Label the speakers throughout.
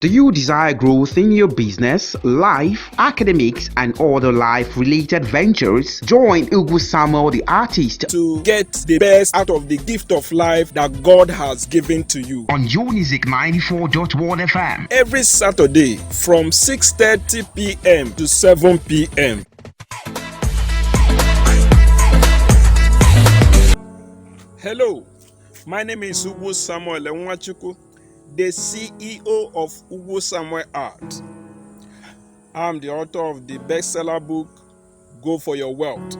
Speaker 1: Do you desire growth in your business, life, academics, and other life-related ventures? Join Ugu Samuel the artist
Speaker 2: to get the best out of the gift of life that God has given to you.
Speaker 1: On Unizik 94.1 FM.
Speaker 2: Every Saturday from 6:30 p.m. to 7 p.m. Hello, my name is Ugu Samuel Enwachukwu, the CEO of Ugu Samuel Art. I'm the author of the bestseller book, Go For Your Wealth.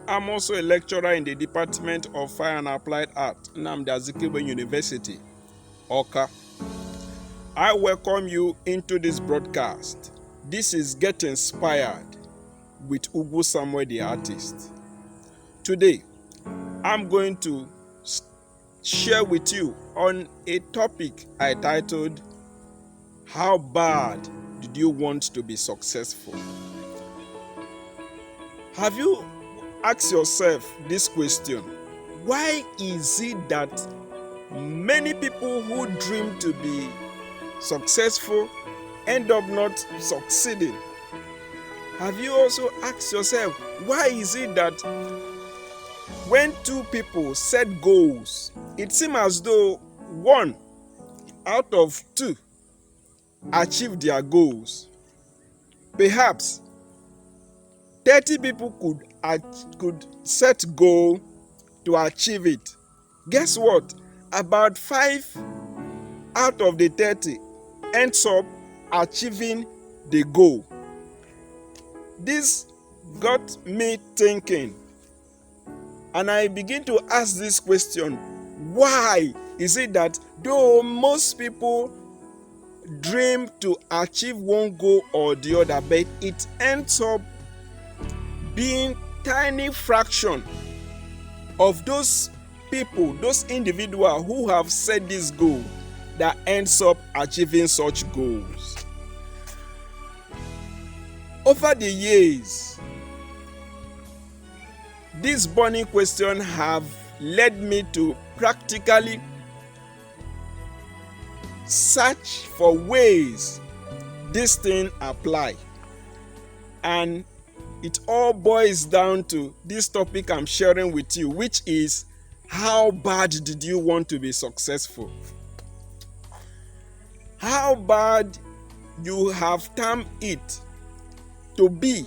Speaker 2: I'm also a lecturer in the Department of Fine and Applied Art, Nnamdi Azikiwe University, Awka. I welcome you into this broadcast. This is Get Inspired with Ugu Samuel the artist. Today, I'm going to share with you on a topic I titled, How Bad Did You Want to Be Successful? Have you asked yourself this question? Why is it that many people who dream to be successful end up not succeeding? Have you also asked yourself, why is it that when two people set goals, it seems as though one out of two achieve their goals? Perhaps 30 people could set goal to achieve it. Guess what? About 5 out of the 30 ends up achieving the goal. This got me thinking, and I begin to ask this question: why is it that though most people dream to achieve one goal or the other, but it ends up being tiny fraction of those people, those individuals who have set this goal, that ends up achieving such goals? Over the years, this burning question have led me to practically search for ways this thing apply. And it all boils down to this topic I'm sharing with you, which is, how bad did you want to be successful? How bad you have termed it to be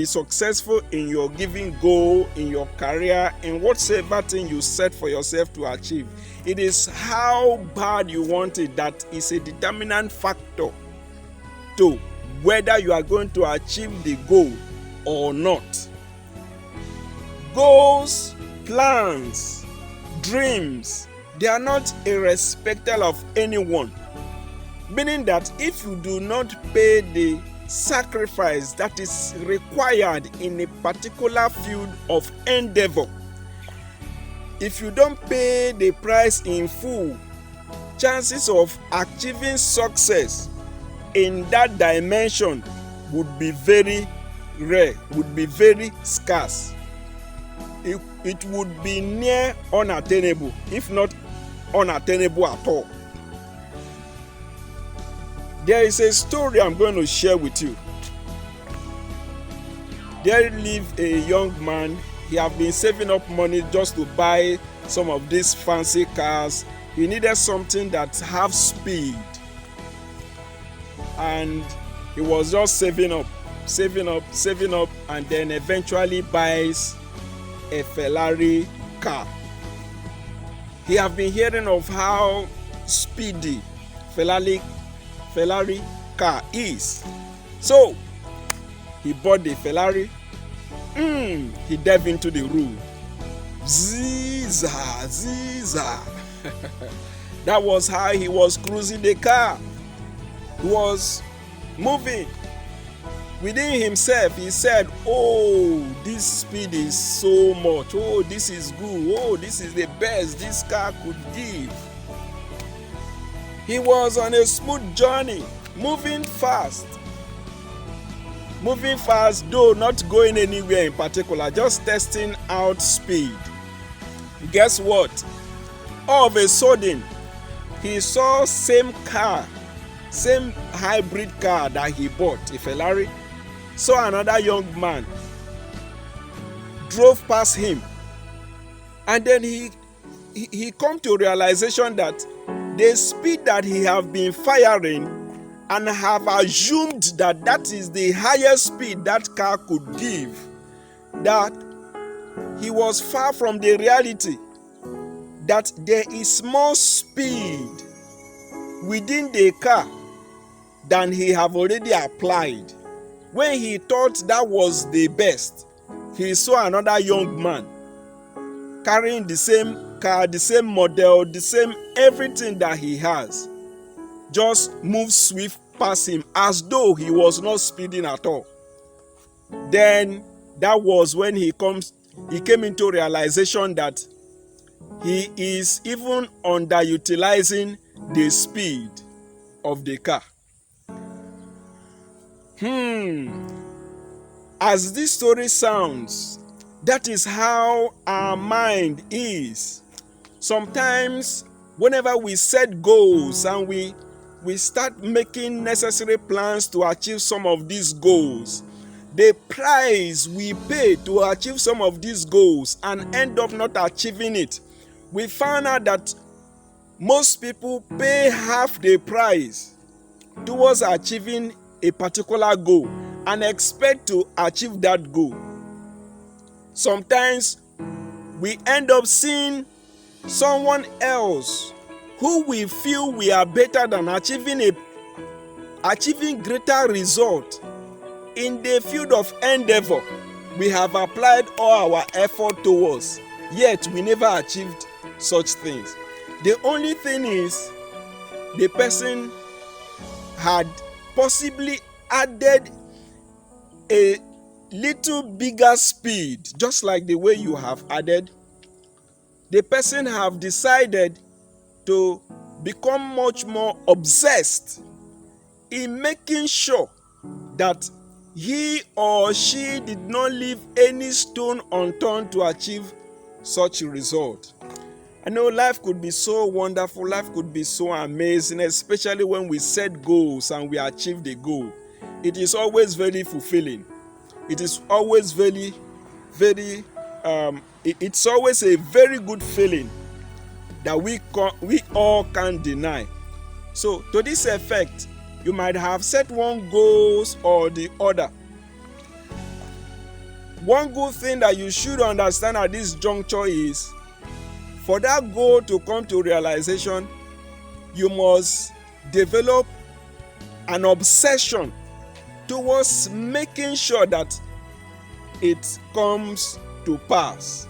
Speaker 2: successful in your given goal, in your career, in whatsoever thing you set for yourself to achieve. It is how bad you want it that is a determinant factor to whether you are going to achieve the goal or not. Goals, plans, dreams, they are not a respecter of anyone. Meaning that if you do not pay the sacrifice that is required in a particular field of endeavor, if you don't pay the price in full, chances of achieving success in that dimension would be very rare, would be very scarce. It would be near unattainable, if not unattainable at all. There is a story I'm going to share with you. There lived a young man. He had been saving up money just to buy some of these fancy cars. He needed something that have speed. And he was just saving up, and then eventually buys a Ferrari car. He have been hearing of how speedy Ferrari car is. So he bought the Ferrari. He dived into the road. Ziza. That was how he was cruising the car. He was moving. Within himself, he said, "Oh, this speed is so much. Oh, this is good. Oh, this is the best this car could give." He was on a smooth journey, moving fast, though not going anywhere in particular, just testing out speed. Guess what? All of a sudden, he saw same car same hybrid car that he bought, a Ferrari, saw another young man, drove past him, and then he come to realization that the speed that he have been firing and have assumed that that is the highest speed that car could give, that he was far from the reality that there is more speed within the car than he have already applied. When he thought that was the best, he saw another young man carrying the same car, the same model, the same everything that he has, just move swift past him as though he was not speeding at all. Then that was when he came into realization that he is even underutilizing the speed of the car. As this story sounds, that is how our mind is. Sometimes whenever we set goals and we start making necessary plans to achieve some of these goals, the price we pay to achieve some of these goals and end up not achieving it, we found out that most people pay half the price towards achieving a particular goal and expect to achieve that goal. Sometimes we end up seeing someone else who we feel we are better than achieving greater result in the field of endeavor we have applied all our effort towards, yet we never achieved such things. The only thing is the person had possibly added a little bigger speed, just like the way you have added. The person have decided to become much more obsessed in making sure that he or she did not leave any stone unturned to achieve such a result. I know life could be so wonderful, life could be so amazing, especially when we set goals and we achieve the goal. It is always very fulfilling. It is always it's always a very good feeling that we all can't deny. So to this effect, you might have set one goal or the other. One good thing that you should understand at this juncture is, for that goal to come to realization, you must develop an obsession towards making sure that it comes to pass,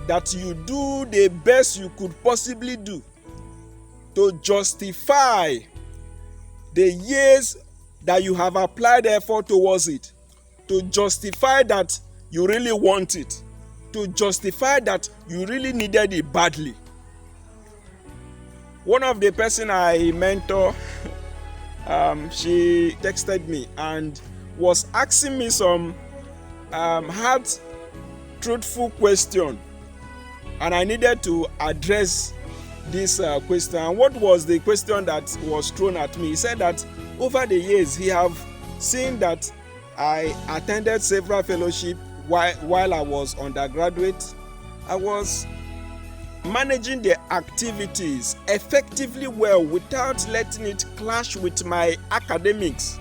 Speaker 2: that you do the best you could possibly do to justify the years that you have applied effort towards it, to justify that you really want it, to justify that you really needed it badly. One of the person I mentor, she texted me and was asking me some hard, truthful question, and I needed to address this question. And what was the question that was thrown at me? He said that over the years he have seen that I attended several fellowships while I was undergraduate. I was managing the activities effectively well without letting it clash with my academics,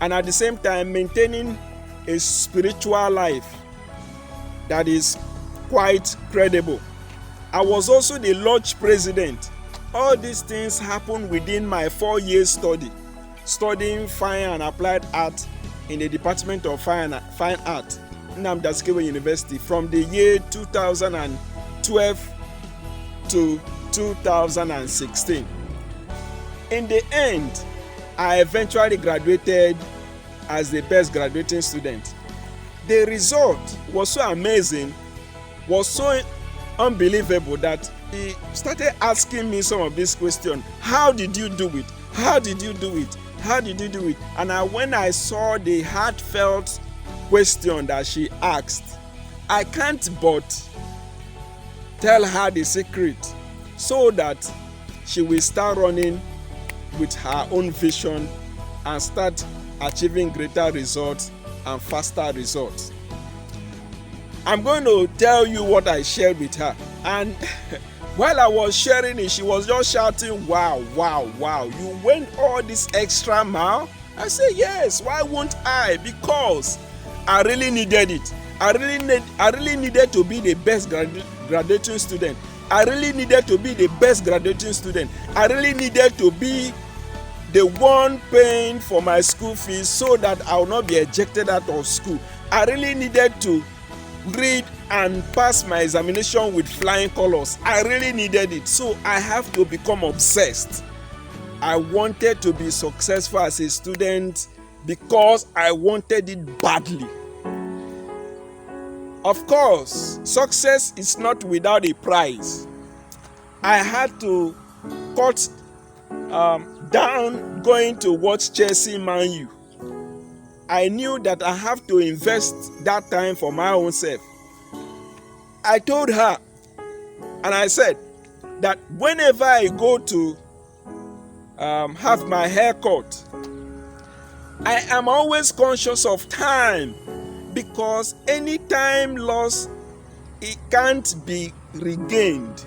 Speaker 2: and at the same time maintaining a spiritual life that is quite credible. I was also the lodge president. All these things happened within my 4 years studying fine and applied art in the Department of Fine Art, Nnamdi Azikiwe University, from the year 2012 to 2016. In the end, I eventually graduated as the best graduating student. The result was so amazing, was so unbelievable, that he started asking me some of these questions. How did you do it? How did you do it? How did you do it? And when I saw the heartfelt question that she asked, I can't but tell her the secret so that she will start running with her own vision and start achieving greater results and faster results. I'm going to tell you what I shared with her, and while I was sharing it, she was just shouting, wow, wow, wow, you went all this extra mile? I said, yes, why won't I? Because I really needed it. I really needed to be the best graduating student. I really needed to be the best graduating student. I really needed to be the one paying for my school fees so that I will not be ejected out of school. I really needed to read and pass my examination with flying colors. I really needed it. So I have to become obsessed. I wanted to be successful as a student because I wanted it badly. Of course, success is not without a price. I had to cut down going to watch Chelsea Man U. I knew that I have to invest that time for my own self. I told her, and I said that whenever I go to have my hair cut, I am always conscious of time, because any time lost, it can't be regained.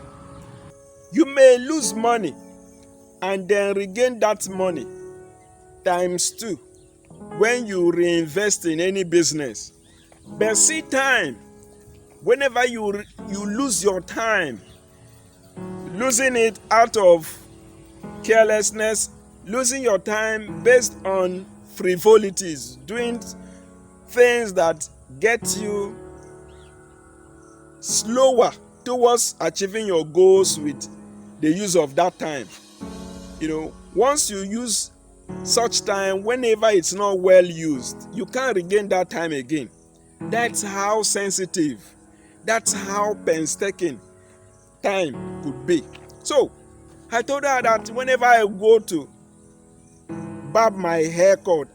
Speaker 2: You may lose money and then regain that money times 2 when you reinvest in any business. But see, time, whenever you lose your time, losing it out of carelessness, losing your time based on frivolities, doing things that get you slower towards achieving your goals with the use of that time. Once you use such time, whenever it's not well used, you can't regain that time again. That's how sensitive, that's how painstaking time could be. So I told her that whenever I go to barb my haircut,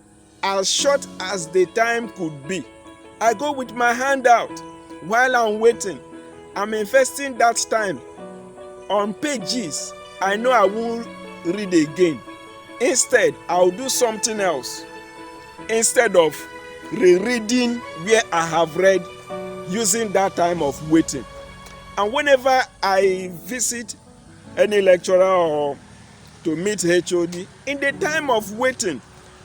Speaker 2: as short as the time could be, I go with my hand out. While I'm waiting, I'm investing that time on pages I know I won't read again. Instead, I'll do something else instead of rereading where I have read, using that time of waiting. And whenever I visit any lecturer or to meet HOD, in the time of waiting,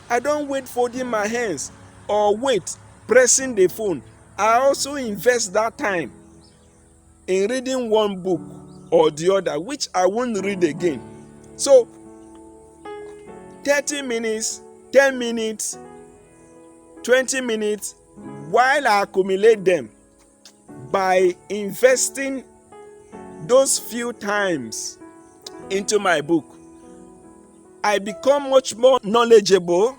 Speaker 2: I don't wait folding my hands or wait pressing the phone. I also invest that time in reading one book or the other, which I won't read again. So 30 minutes, 10 minutes, 20 minutes, while I accumulate them by investing those few times into my book, I become much more knowledgeable.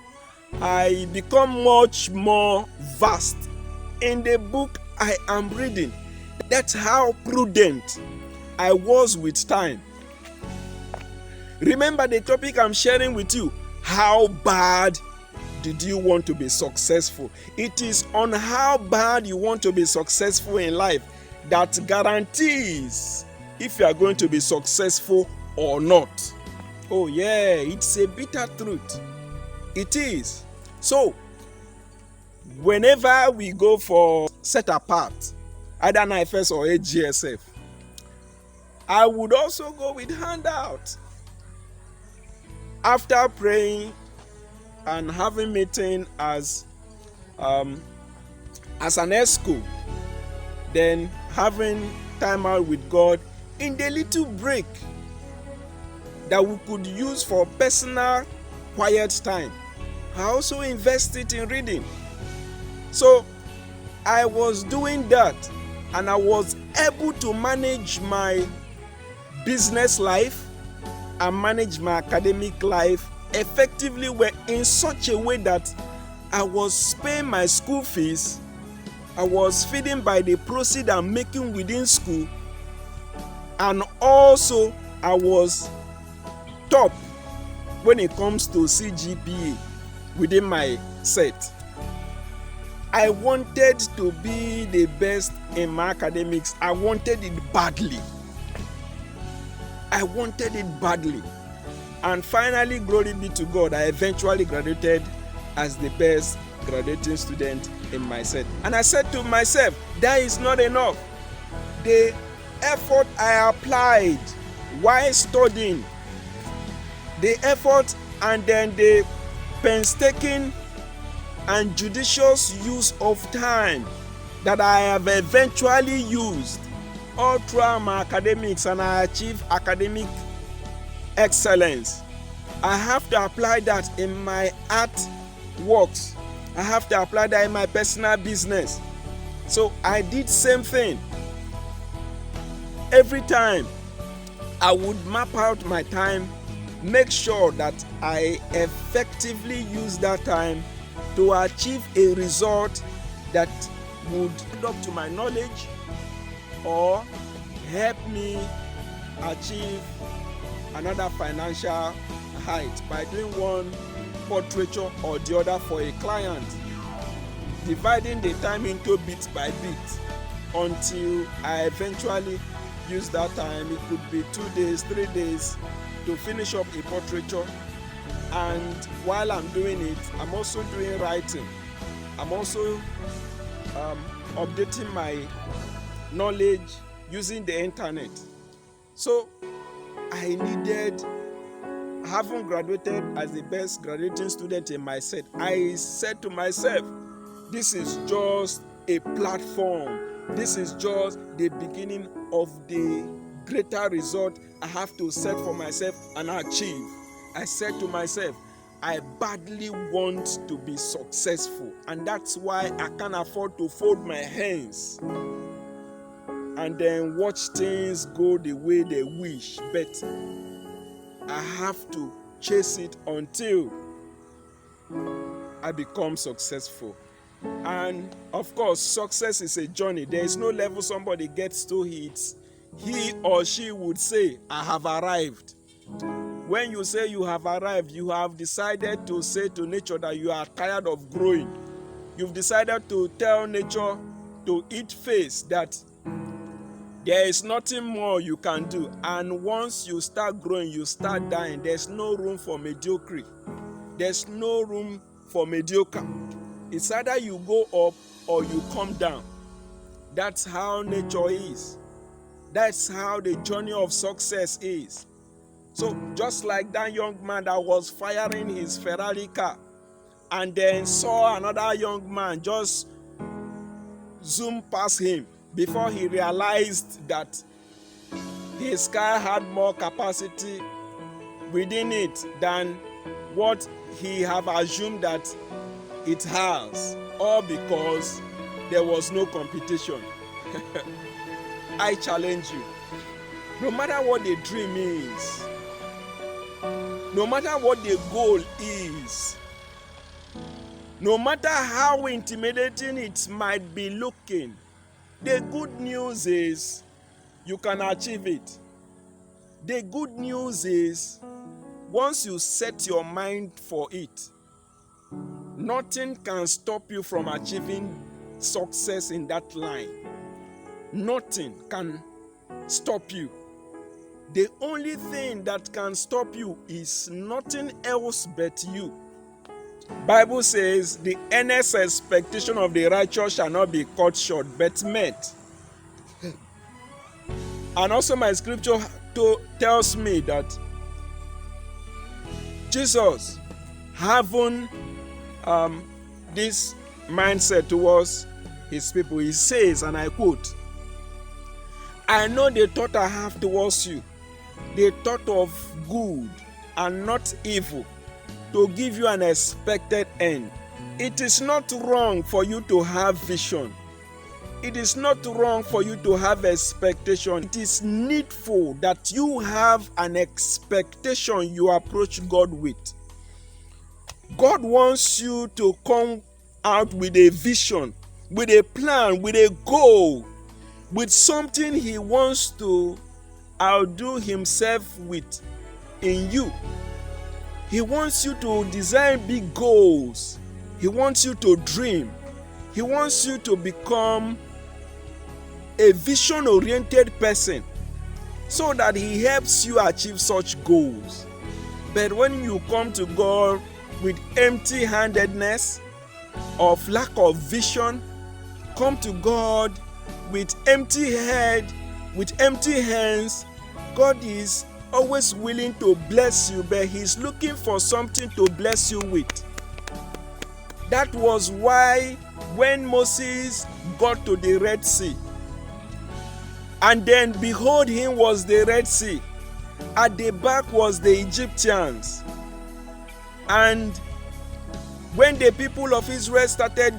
Speaker 2: I become much more vast in the book I am reading. That's how prudent I was with time. Remember the topic I'm sharing with you. How bad did you want to be successful? It is on how bad you want to be successful in life that guarantees if you are going to be successful or not. Oh yeah, it's a bitter truth. It is. So, whenever we go for set apart, either NIFES or HGSF, I would also go with handout. After praying and having meeting as an ESCO, then having time out with God in the little break that we could use for personal quiet time, I also invested in reading. So I was doing that, and I was able to manage my business life and manage my academic life effectively, in such a way that I was paying my school fees, I was feeding by the proceeds I'm making within school, and also I was top when it comes to CGPA within my set. I wanted to be the best in my academics. I wanted it badly. And finally, glory be to God, I eventually graduated as the best graduating student in my set. And I said to myself, that is not enough. The effort I applied while studying, the effort and then the painstaking and judicious use of time that I have eventually used all throughout my academics, and I achieved academic excellence. I have to apply that in my art works. I have to apply that in my personal business. So I did same thing. Every time I would map out my time, make sure that I effectively use that time to achieve a result that would add up to my knowledge or help me achieve another financial height by doing one portraiture or the other for a client, dividing the time into bit by bit until I eventually use that time. It could be 2 days, 3 days to finish up a portraiture. And while I'm doing it, I'm also doing writing. I'm also updating my knowledge using the internet. So I needed, having graduated as the best graduating student in my set, I said to myself, this is just a platform. This is just the beginning of the greater result I have to set for myself and achieve. I said to myself, I badly want to be successful, and that's why I can't afford to fold my hands and then watch things go the way they wish, but I have to chase it until I become successful. And of course, success is a journey. There is no level somebody gets to, he or she would say, I have arrived. When you say you have arrived, you have decided to say to nature that you are tired of growing. You've decided to tell nature to eat face that there is nothing more you can do. And once you start growing, you start dying. There's no room for mediocrity. There's no room for mediocre. It's either you go up or you come down. That's how nature is. That's how the journey of success is. So just like that young man that was firing his Ferrari car and then saw another young man just zoom past him before he realized that his car had more capacity within it than what he have assumed that it has, all because there was no competition. I challenge you, no matter what the dream is, no matter what the goal is, no matter how intimidating it might be looking, the good news is you can achieve it. The good news is once you set your mind for it, nothing can stop you from achieving success in that line. Nothing can stop you. The only thing that can stop you is nothing else but you. Bible says the earnest expectation of the righteous shall not be cut short but met. And also my scripture tells me that Jesus having this mindset towards his people, he says, and I quote, I know the thought I have towards you, the thought of good and not evil, to give you an expected end. It is not wrong for you to have vision. It is not wrong for you to have expectation. It is needful that you have an expectation you approach God with. God wants you to come out with a vision, with a plan, with a goal, with something he wants to outdo himself with in you. He wants you to design big goals. He wants you to dream. He wants you to become a vision-oriented person so that he helps you achieve such goals. But when you come to God with empty-handedness, of lack of vision, come to God with empty head, with empty hands, God is always willing to bless you, but He's looking for something to bless you with. That was why when Moses got to the Red Sea, and then behold him was the Red Sea, at the back was the Egyptians, and when the people of Israel started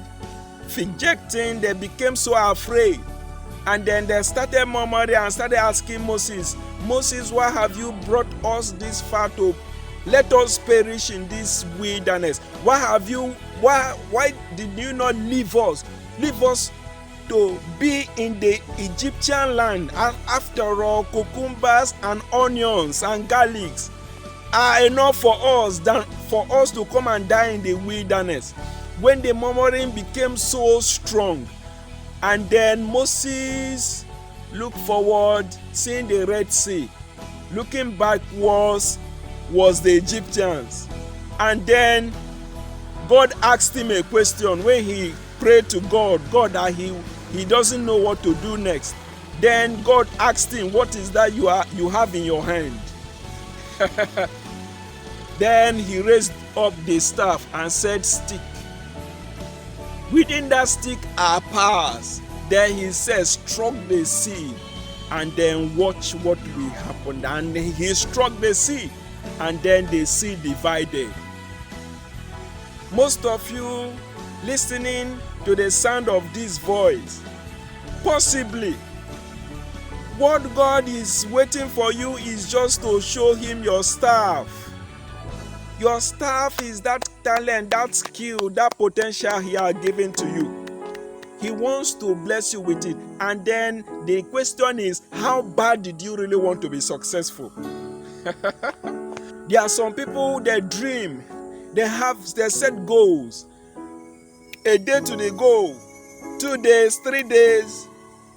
Speaker 2: fidgeting, they became so afraid, and then they started murmuring and started asking Moses, why have you brought us this far to let us perish in this wilderness? Why did you not leave us to be in the Egyptian land? And after all, cucumbers and onions and garlics are enough for us than for us to come and die in the wilderness. When the murmuring became so strong, and then Moses looked forward, seeing the Red Sea. Looking backwards was the Egyptians. And then God asked him a question when he prayed to God that he doesn't know what to do next. Then God asked him, what is that you have in your hand? Then he raised up the staff and said, stick. Within that stick are powers. Then he says, struck the sea, and then watch what will happen. And he struck the sea, and then the sea divided. Most of you listening to the sound of this voice, possibly what God is waiting for you is just to show him your staff. Your staff is that talent, that skill, that potential he has given to you. He wants to bless you with it. And then the question is, how bad did you really want to be successful? There are some people, they dream, they set goals. A day to the goal, 2 days, 3 days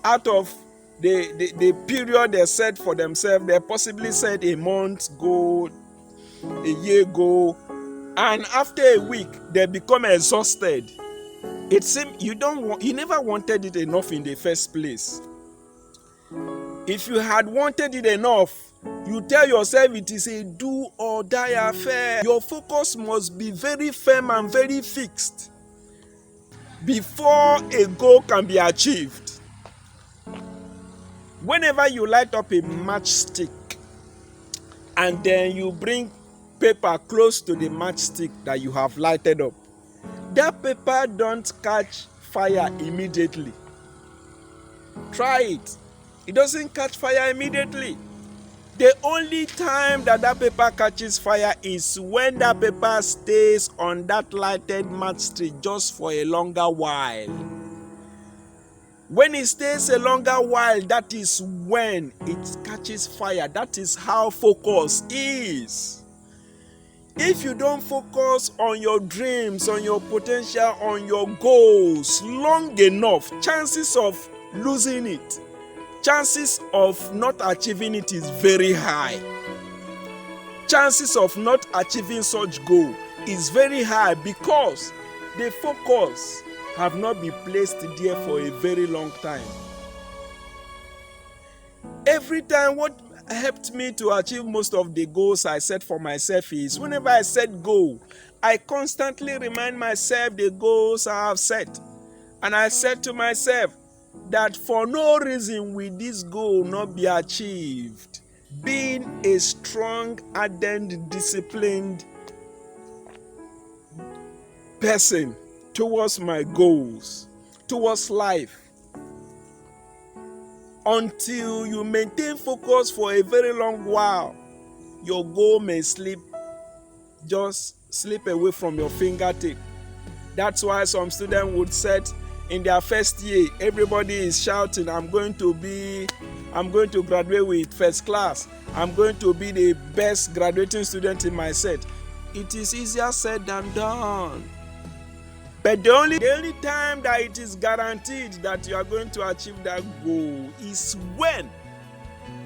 Speaker 2: out of the period they set for themselves. They possibly set a month goal, a year goal, and after a week they become exhausted. It seems you never wanted it enough in the first place. If you had wanted it enough, you tell yourself it is a do or die affair. Your focus must be very firm and very fixed before a goal can be achieved. Whenever you light up a matchstick and then you bring paper close to the matchstick that you have lighted up, that paper don't catch fire immediately. Try it. It doesn't catch fire immediately. The only time that paper catches fire is when that paper stays on that lighted matchstick just for a longer while. When it stays a longer while, that is when it catches fire. That is how focus is. If you don't focus on your dreams, on your potential, on your goals long enough, chances of losing it, chances of not achieving it is very high. Chances of not achieving such goal is very high because the focus have not been placed there for a very long time. Every time, what helped me to achieve most of the goals I set for myself is whenever I set goal, I constantly remind myself the goals I have set. And I said to myself that for no reason will this goal not be achieved. Being a strong, ardent, disciplined person towards my goals, towards life. Until you maintain focus for a very long while, your goal may just slip away from your fingertip. That's why some students would set in their first year, everybody is shouting, I'm going to graduate with first class. I'm going to be the best graduating student in my set. It is easier said than done. But the only time that it is guaranteed that you are going to achieve that goal is when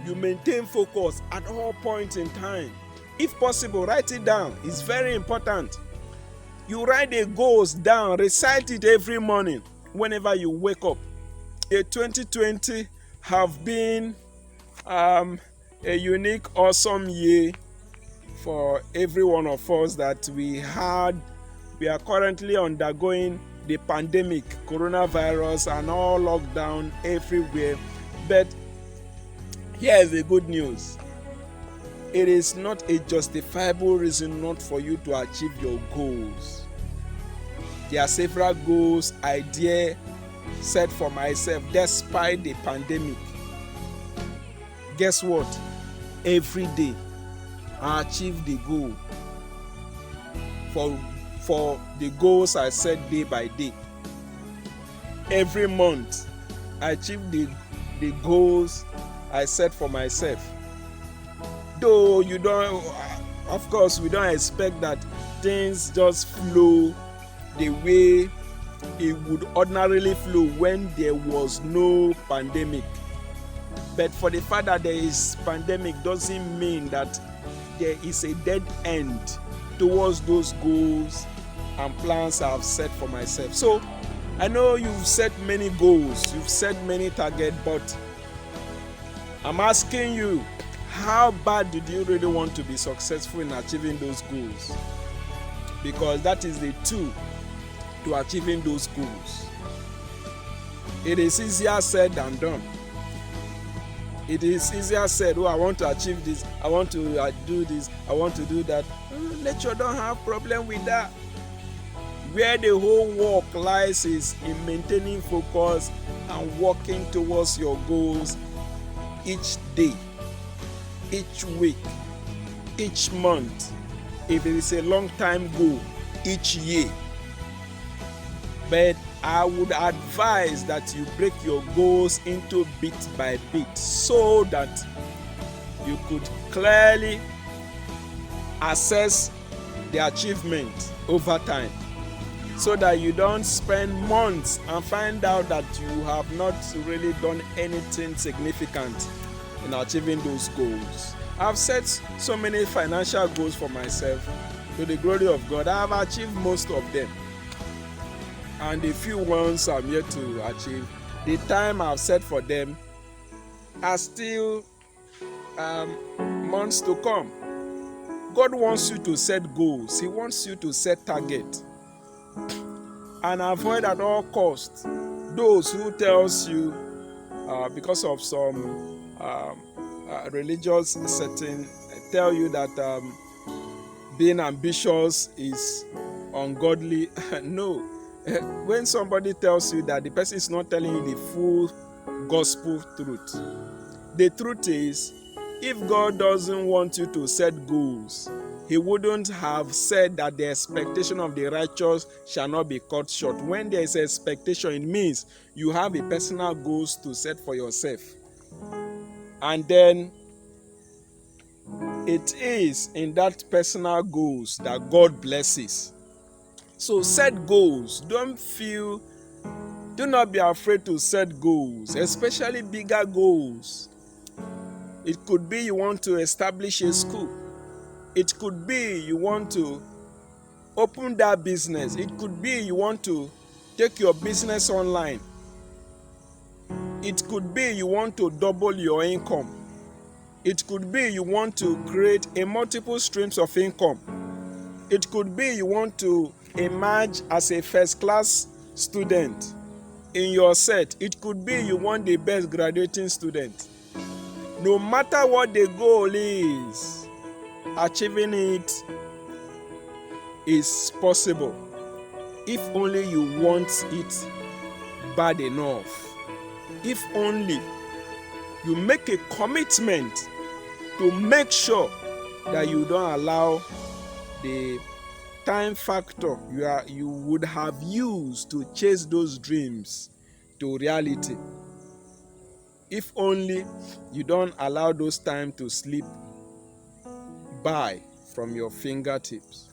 Speaker 2: you maintain focus at all points in time. If possible, write it down. It's very important. You write the goals down, recite it every morning whenever you wake up. The 2020 have been a unique, awesome year for every one of us that we are currently undergoing the pandemic, coronavirus, and all lockdown everywhere. But here is the good news. It is not a justifiable reason not for you to achieve your goals. There are several goals I dare set for myself despite the pandemic. Guess what? Every day I achieve the goal for the goals I set day by day. Every month I achieve the goals I set for myself. Though we don't expect that things just flow the way it would ordinarily flow when there was no pandemic. But for the fact that there is pandemic doesn't mean that there is a dead end towards those goals and plans I've set for myself. So I know you've set many goals, you've set many targets, but I'm asking you, how bad did you really want to be successful in achieving those goals? Because that is the tool to achieving those goals. It is easier said than done. It is easier said, I want to achieve this, I want to do this, I want to do that. Nature don't have problem with that. Where the whole work lies is in maintaining focus and working towards your goals each day, each week, each month. If it is a long time goal, each year. But I would advise that you break your goals into bit by bit so that you could clearly assess the achievement over time, so that you don't spend months and find out that you have not really done anything significant in achieving those goals. I've set so many financial goals for myself. To the glory of God, I have achieved most of them. And the few ones I'm yet to achieve, the time I've set for them are still months to come. God wants you to set goals. He wants you to set targets. And avoid at all costs those who tells you because of some religious setting, tell you that being ambitious is ungodly. No. When somebody tells you that, the person is not telling you the full gospel truth. The truth is, if God doesn't want you to set goals, He wouldn't have said that the expectation of the righteous shall not be cut short. When there is expectation, it means you have a personal goals to set for yourself. And then it is in that personal goals that God blesses. So set goals. Do not be afraid to set goals, especially bigger goals. It could be you want to establish a school. It could be you want to open that business. It could be you want to take your business online. It could be you want to double your income. It could be you want to create a multiple streams of income. It could be you want to emerge as a first-class student in your set. It could be you want the best graduating student. No matter what the goal is, achieving it is possible if only you want it bad enough. If only you make a commitment to make sure that you don't allow the time factor you would have used to chase those dreams to reality. If only you don't allow those time to slip by from your fingertips.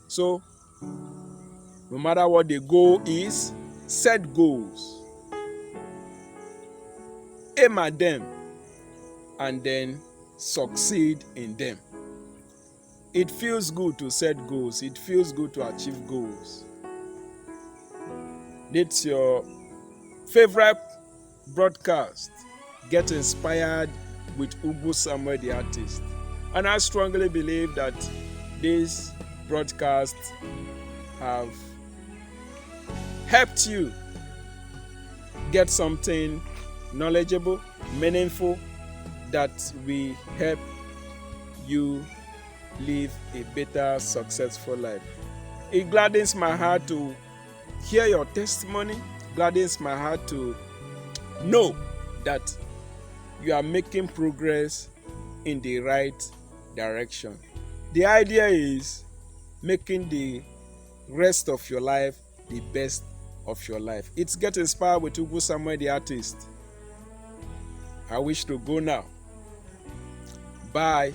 Speaker 2: So, no matter what the goal is, set goals, aim at them, and then succeed in them. It feels good to set goals. It feels good to achieve goals. It's your favorite broadcast. Get inspired with Ugwu Samuel the artist. And I strongly believe that these broadcasts have helped you get something knowledgeable, meaningful, that will help you live a better, successful life. It gladdens my heart to hear your testimony, gladdens my heart to know that you are making progress in the right direction. The idea is making the rest of your life the best of your life. It's Get Inspired with Ugwu Samuel the artist. I wish to go now. Bye.